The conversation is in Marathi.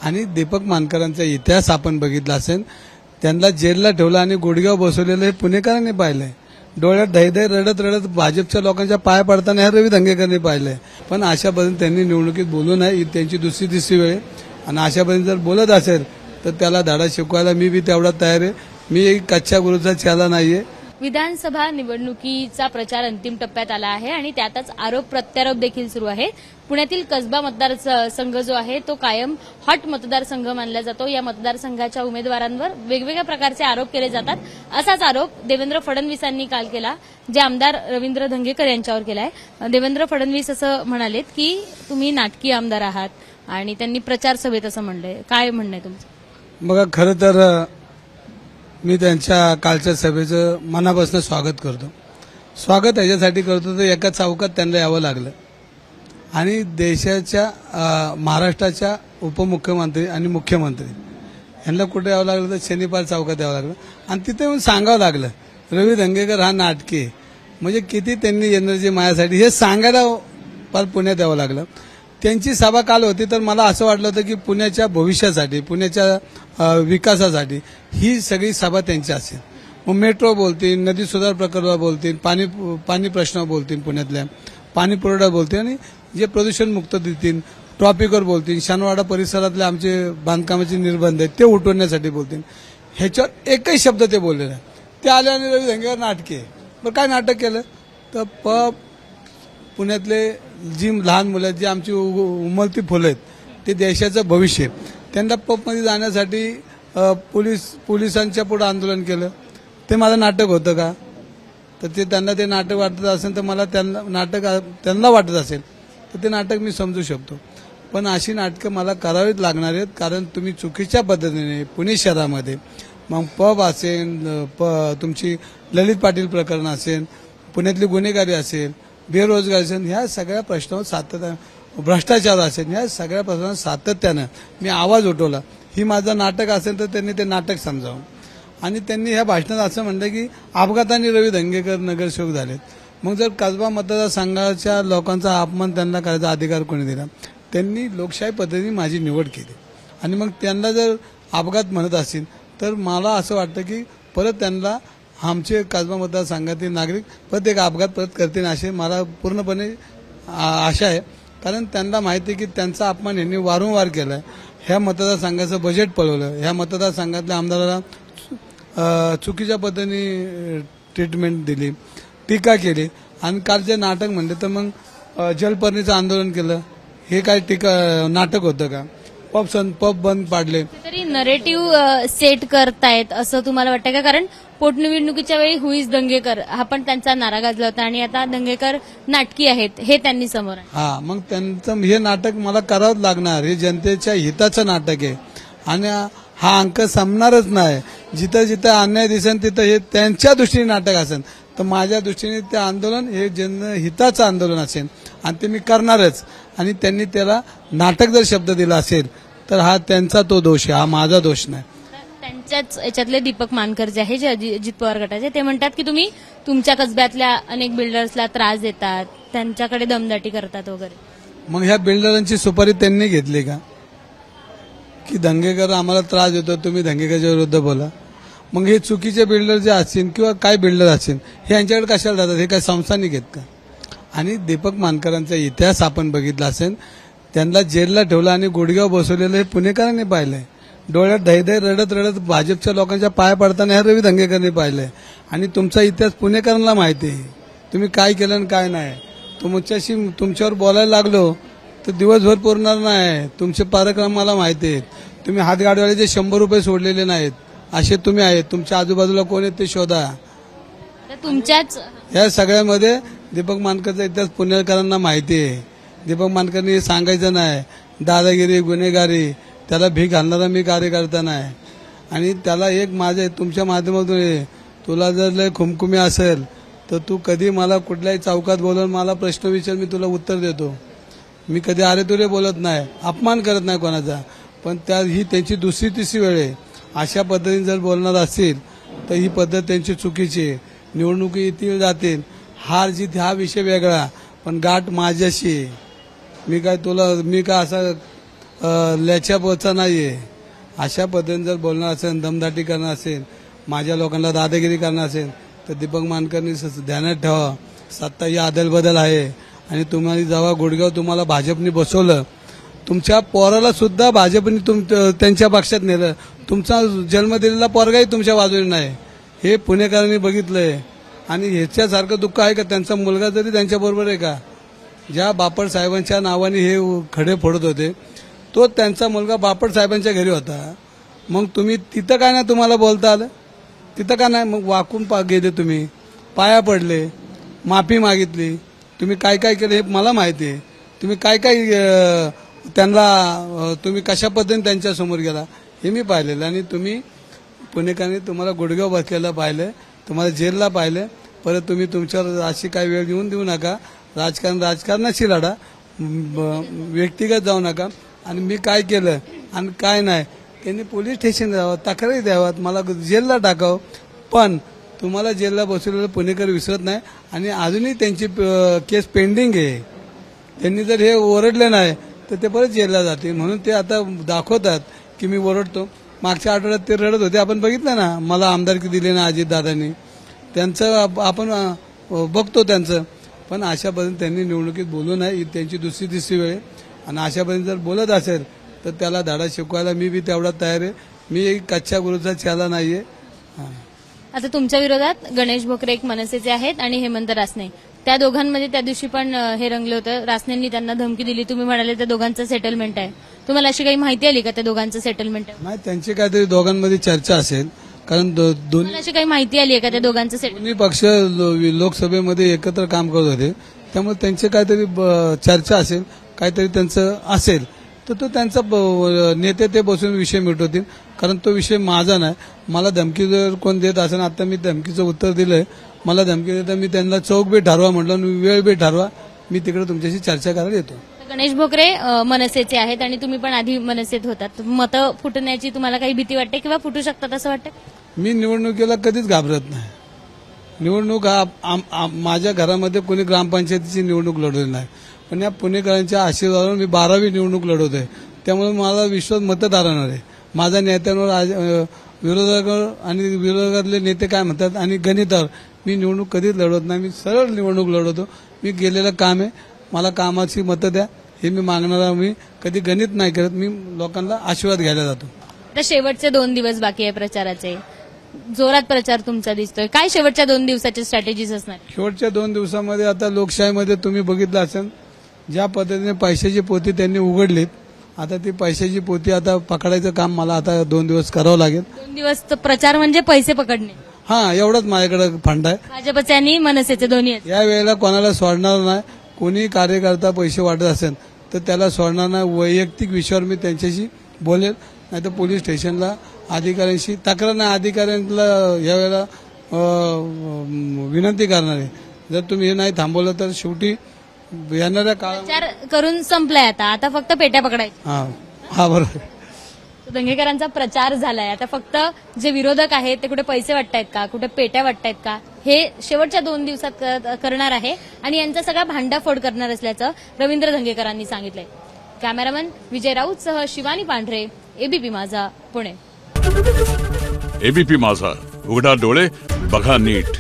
आणि दीपक मानकरांचा इतिहास आपण बघितला असेल. त्यांना जेलला ठेवलं आणि गुडघ्यावर बसवलेलं हे पुणेकरांनी पाहिलंय. डोळ्यात धैर्य रडत रडत भाजपच्या लोकांच्या पाया पडताना हे रवी धंगेकरांनी पाहिलंय. पण अशा पद्धतीने त्यांनी निवडणुकीत बोलू नये, ही त्यांची दुसरी तिसरी वेळ. आणि अशा पद्धतीने जर बोलत असेल तर त्याला धडा शिकवायला मी बी तेवढा तयार आहे. मी एक कच्च्या गुरूचा चेला नाहीये. विधानसभा निवडणुकीचा प्रचार अंतिम टप्प्यात आला आहे आणि त्यातच आरोप प्रत्यारोप देखील सुरू आहे. पुण्यातील कसबा मतदारसंघ जो आहे तो कायम हॉट मतदारसंघ मानला जातो. या मतदारसंघाच्या उमेदवारांवर वेगवेगळ्या प्रकारचे आरोप केले जातात. असाच आरोप देवेंद्र फडणवीसांनी काल केला, जे आमदार रवींद्र धंगेकर यांच्यावर केलाय. देवेंद्र फडणवीस असं म्हणालेत की तुम्ही नाटकी आमदार आहात आणि त्यांनी प्रचार सभेत असं म्हणलंय. काय म्हणणं आहे तुमचं? बघा, खरं तर मी त्यांच्या कालच्या सभेचं मनापासून स्वागत करतो. स्वागत याच्यासाठी करतो तर एका चौकात त्यांना यावं लागलं आणि देशाच्या महाराष्ट्राच्या उपमुख्यमंत्री आणि मुख्यमंत्री यांना कुठे यावं लागलं तर शनिपार चौकात यावं लागलं आणि तिथे येऊन सांगावं लागलं रवी धंगेकर हा नाटकी आहे. म्हणजे किती त्यांनी एनर्जी माझ्यासाठी हे सांगायला फार पुण्यात यावं लागलं. त्यांची सभा काल होती तर मला असं वाटलं होतं की पुण्याच्या भविष्यासाठी, पुण्याच्या विकासासाठी ही सगळी सभा त्यांची असेल. मग मेट्रो बोलतील, नदी सुधार प्रकल्प बोलतील, पाणी प्रश्न बोलतील, पुण्यातल्या पाणी पुरवठा बोलतील आणि जे प्रदूषण मुक्त देतील, ट्रॉफिकवर बोलतील, शनिवाडा परिसरातले आमचे बांधकामाचे निर्बंध आहेत ते उठवण्यासाठी बोलतील. ह्याच्यावर एकही शब्द ते बोलले नाही. ते आले आणि रवी धंगेकर नाटके. बरं, काय नाटक केलं तर पुण्यातले जी लहान मुलं आहेत, जी आमची उमलती फुलं आहेत, ते देशाचं भविष्य, त्यांना पबमध्ये जाण्यासाठी पोलिसांच्या पुढे आंदोलन केलं. ते माझं नाटक होतं का? तर ते त्यांना ते नाटक वाटत असेल तर मला त्यांना वाटत असेल तर ते नाटक मी समजू शकतो. पण अशी नाटकं मला करावीच लागणार आहेत. कारण तुम्ही चुकीच्या पद्धतीने पुणे शहरामध्ये मग पब असेल, तुमची ललित पाटील प्रकरण असेल, पुण्यातली गुन्हेगारी असेल, बेरोजगारी असेल, ह्या सगळ्या प्रश्नावर सातत्यानं, भ्रष्टाचार असेल, ह्या सगळ्या प्रश्नावर सातत्यानं मी आवाज उठवला. ही माझं नाटक असेल तर त्यांनी ते नाटक समजावं. आणि त्यांनी ह्या भाषणात असं म्हणलं की अपघाताने रवी धंगेकर नगरसेवक झालेत. मग जर कसबा मतदारसंघाच्या लोकांचा अपमान त्यांना करायचा अधिकार कोणी दिला? त्यांनी लोकशाही पद्धतीने माझी निवड केली आणि मग त्यांना जर अपघात म्हणत असतील तर मला असं वाटतं की परत त्यांना आमचे कसबा मतदारसंघातील नागरिक परत एक अपघात परत करतील असे मला पूर्णपणे आशा आहे. कारण त्यांना माहिती आहे की त्यांचा अपमान यांनी वारंवार केलाय. ह्या मतदारसंघाचं बजेट पळवलं, ह्या मतदारसंघातल्या आमदाराला चुकीच्या पद्धतीने ट्रीटमेंट दिली, टीका केली आणि काल जे नाटक म्हणले तर मग जलपर्णीचं आंदोलन केलं. हे काय नाटक होतं का? पब बंद पाडले. तरी नरेटिव्ह सेट करतायत असं तुम्हाला वाटतं का? कारण पोटनिवडणुकीच्या वेळी हुईज दंगेकर हा पण त्यांचा नारा गाजला होता आणि आता दंगेकर नाटकी आहेत हे त्यांनी समोर आहे. हा, मग त्यांचं हे नाटक मला करावंच लागणार. हे जनतेच्या हिताचं नाटक आहे आणि हा अंक संपणारच नाही. जिथं जिथं अन्याय दिसेल तिथं हे त्यांच्या दृष्टीने नाटक असेल तर माझ्या दृष्टीने ते आंदोलन हे जनहिताचं आंदोलन असेल आणि ते मी करणारच. आणि त्यांनी त्याला नाटक जर शब्द दिला असेल तर हा त्यांचा तो दोष आहे, हा माझा दोष नाही. त्यांच्याच याच्यातले दीपक मानकर जे आहे, जे अजित पवार गटाचे, ते म्हणतात की तुम्ही तुमच्या कसब्यातल्या अनेक बिल्डर्सला त्रास देतात, त्यांच्याकडे दमदाटी करतात वगैरे. मग ह्या बिल्डरांची सुपारी त्यांनी घेतली का की धंगेकर आम्हाला त्रास देतो, तुम्ही धंगेकरच्या विरुद्ध बोला? मग हे चुकीचे बिल्डर जे असतील किंवा काय बिल्डर असतील हे यांच्याकडे कशाला जातात? हे काय संस्थानिक आहेत का? आणि दीपक मानकरांचा इतिहास आपण बघितला असेल. त्यांना जेलला ठेवलं आणि गुडघ्यावर बसवलेलं हे पुणेकरांनी पाहिलंय. डोळ्यात धैर्य रडत रडत भाजपच्या लोकांच्या पाया पडताना हे रवी धंगेकरांनी पाहिलंय. आणि तुमचा इतिहास पुणेकरांना माहिती आहे, तुम्ही काय केलं आणि काय नाही. तुमच्यावर बोलायला लागलो तर दिवसभर पुरणार नाही. तुमचे पराक्रम मला माहिती आहेत. तुम्ही हातगाडीवाले 100 रुपये सोडलेले नाहीत असे तुम्ही आहेत. तुमच्या आजूबाजूला कोण आहेत ते शोधा. तुमच्याच या सगळ्यामध्ये दीपक मानकरचा इतिहास पुणेकरांना माहिती आहे. दीपक मानकरनी सांगायचं नाही दादागिरी, गुन्हेगारी, त्याला भीक घालणारा मी कार्यकर्ता नाही. आणि त्याला एक माझे तुमच्या माध्यमातून, तुला जर लय खुमखुमी असेल तर तू कधी मला कुठल्याही चौकात बोलून मला प्रश्न विचार, मी तुला उत्तर देतो. मी कधी अरे तुरे बोलत नाही, अपमान करत नाही कोणाचा. पण ही त्यांची दुसरी तिसरी वेळ आहे. अशा पद्धतीने जर बोलणार असतील तर ही पद्धत त्यांची चुकीची आहे. निवडणुकी येतील जातील, हार जीत हा विषय वेगळा, पण गाठ माझ्याशी. मी काय असा ल्याच्यापोचा नाही आहे. अशा पद्धतीने जर बोलणार असेल, दमदाटी करणार असेल, माझ्या लोकांना दादागिरी करणार असेल तर दीपक मानकरनी ध्यानात ठेवा, सत्ता ही अदलबदल आहे. आणि तुम्हाला जेव्हा गुडगाव तुम्हाला भाजपने बसवलं, तुमच्या पोराला सुद्धा भाजपने त्यांच्या पक्षात नेलं. तुमचा जन्म दिलेला पोरगाही तुमच्या बाजूने नाही, हे पुणेकरांनी बघितलंय. आणि ह्याच्यासारखं दुःख आहे का त्यांचा मुलगा जरी त्यांच्याबरोबर आहे का? ज्या बापट साहेबांच्या नावाने हे खडे फोडत होते, तो त्यांचा मुलगा बापट साहेबांच्या घरी होता. मग तुम्ही तिथं काय नाही तुम्हाला बोलता आलं? तिथं का नाही? मग वाकून गेले, तुम्ही पाया पडले, माफी मागितली. तुम्ही काय काय केलं हे मला माहिती आहे. तुम्ही काय काय त्यांना तुम्ही कशा पद्धतीने त्यांच्यासमोर गेला हे मी पाहिलेलं. आणि तुम्ही पुणेकरांनी तुम्हाला गुडघ्यावर बसलेलं पाहिलं, तुम्हाला जेलला पाहिलं. परत तुम्ही तुमच्यावर अशी काही वेळ येऊन देऊ नका. राजकारणाशी लढा, व्यक्तिगत जाऊ नका. आणि मी काय केलं आणि काय नाही त्यांनी पोलीस स्टेशन द्यावं, तक्रारी द्याव्यात, मला जेलला टाकावं. पण तुम्हाला जेलला बसवलेलं पुणेकर विसरत नाही. आणि अजूनही त्यांची केस पेंडिंग आहे. त्यांनी जर हे ओरडले नाही तर ते परत जेलला जातील. म्हणून ते आता दाखवतात की मी ओरडतो. मागच्या आठवड्यात ते रडत होते, आपण बघितलं ना, मला आमदारकी दिली ना अजितदादांनी. त्यांचं आपण बघतो त्यांचं. पण अशा पद्धतीने त्यांनी निवडणुकीत बोलू नये, ही त्यांची दुसरी तिसरी वेळ. आणि अशा पद्धतीने जर बोलत असेल तर त्याला धडा शिकवायला मी बी तेवढा तयार आहे. मी कच्च्या गुरूचा चेला नाहीये. आता तुमच्या विरोधात गणेश भोकरे एक मनसेचे आहेत आणि हेमंत रासने, त्या दोघांमध्ये त्या दिवशी पण हे रंगलं होतं. रासनेंनी त्यांना धमकी दिली, तुम्ही म्हणाले त्या दोघांचं सेटलमेंट आहे. तुम्हाला अशी काही माहिती आली का त्या दोघांचं सेटलमेंट आहे? नाही, त्यांची काहीतरी दोघांमध्ये चर्चा असेल. कारण दोन्ही तुम्हाला अशी काही माहिती आली आहे का त्या दोघांचं सेटलमेंट? दोन्ही पक्ष लोकसभेमध्ये एकत्र काम करत होते, त्यामुळे त्यांचे काहीतरी चर्चा असेल, काहीतरी त्यांचं असेल तर तो त्यांचा नेते ते बसून विषय मिटवतील. कारण तो विषय माझा नाही. मला धमकी जर कोण देत असेल, आता मी धमकीचं उत्तर दिलंय, मला धमकी देता मी त्यांना चौक बी ठरवा म्हटलं, वेळ बी ठरवा, मी तिकडे तुमच्याशी चर्चा करायला येतो. गणेश भोकरे मनसेचे आहेत आणि तुम्ही पण आधी मनसेत होतात. मतं फुटण्याची तुम्हाला काही भीती वाटते किंवा फुटू शकतात असं वाटतं? मी निवडणुकीला कधीच घाबरत नाही. निवडणूक माझ्या घरामध्ये कोणी ग्रामपंचायतीची निवडणूक लढवली नाही, पण या पुणेकरांच्या आशीर्वादावर मी 12वी निवडणूक लढवतोय. त्यामुळे मला विश्वास मतदारांवर आहे. माझ्या नेत्यांवर, विरोधकांवर आणि विरोधकातले नेते काय म्हणतात आणि गणितावर मी निवडणूक कधीच लढवत नाही. मी सरळ निवडणूक लढवतो. मी गेलेलं काम आहे, मला कामाची मतं द्या हे मी मागणारा. मी कधी गणित नाही करत, मी लोकांना आशीर्वाद घ्यायला जातो. तर शेवटचे 2 दिवस बाकी आहे प्रचाराचे, जोरात प्रचार तुमचा दिसतोय. काय शेवटच्या 2 दिवसाची स्ट्रॅटेजीज असणार? शेवटच्या 2 दिवसामध्ये आता लोकशाहीमध्ये तुम्ही बघितलं असेल, ज्या पद्धतीने पैशाची पोती त्यांनी उघडलीत, आता ती पैशाची पोती आता पकडायचं काम मला आता 2 दिवस करावं लागेल. 2 दिवस प्रचार म्हणजे पैसे पकडणे? हा, एवढाच माझ्याकडे फंड आहे. भाजपचे आणि मनसेचे दोन्ही आहेत. या वेळेला कोणाला सोडणार नाही. कोणी कार्यकर्ता पैसे वाटत असेल तर त्याला सोडणार नाही. वैयक्तिक विषयावर मी त्यांच्याशी बोलेल, नाही तर पोलीस स्टेशनला अधिकाऱ्यांशी तक्रार नाही, अधिकाऱ्यांना यावेळेला विनंती करणार आहे. जर तुम्ही हे नाही थांबवलं तर शेवटी येणाऱ्या काळात प्रचार करून संपलाय. आता फक्त पेट्या पकडायच्या. हा बरोबर. दंगेकरांचा प्रचार झालाय. आता फक्त जे विरोधक आहेत ते कुठे पैसे वाटतायत का, कुठे पेट्या वाटतायत का, हे शेवटच्या 2 दिवसात करणार आहे. आणि यांचा सगळा भांडाफोड करणार असल्याचं रवींद्र दंगेकरांनी सांगितलंय. कॅमेरामन विजय राऊत सह शिवानी पांढरे, एबीपी माझा, पुणे. एबीपी माझा, उघडा डोळे बघा नीट.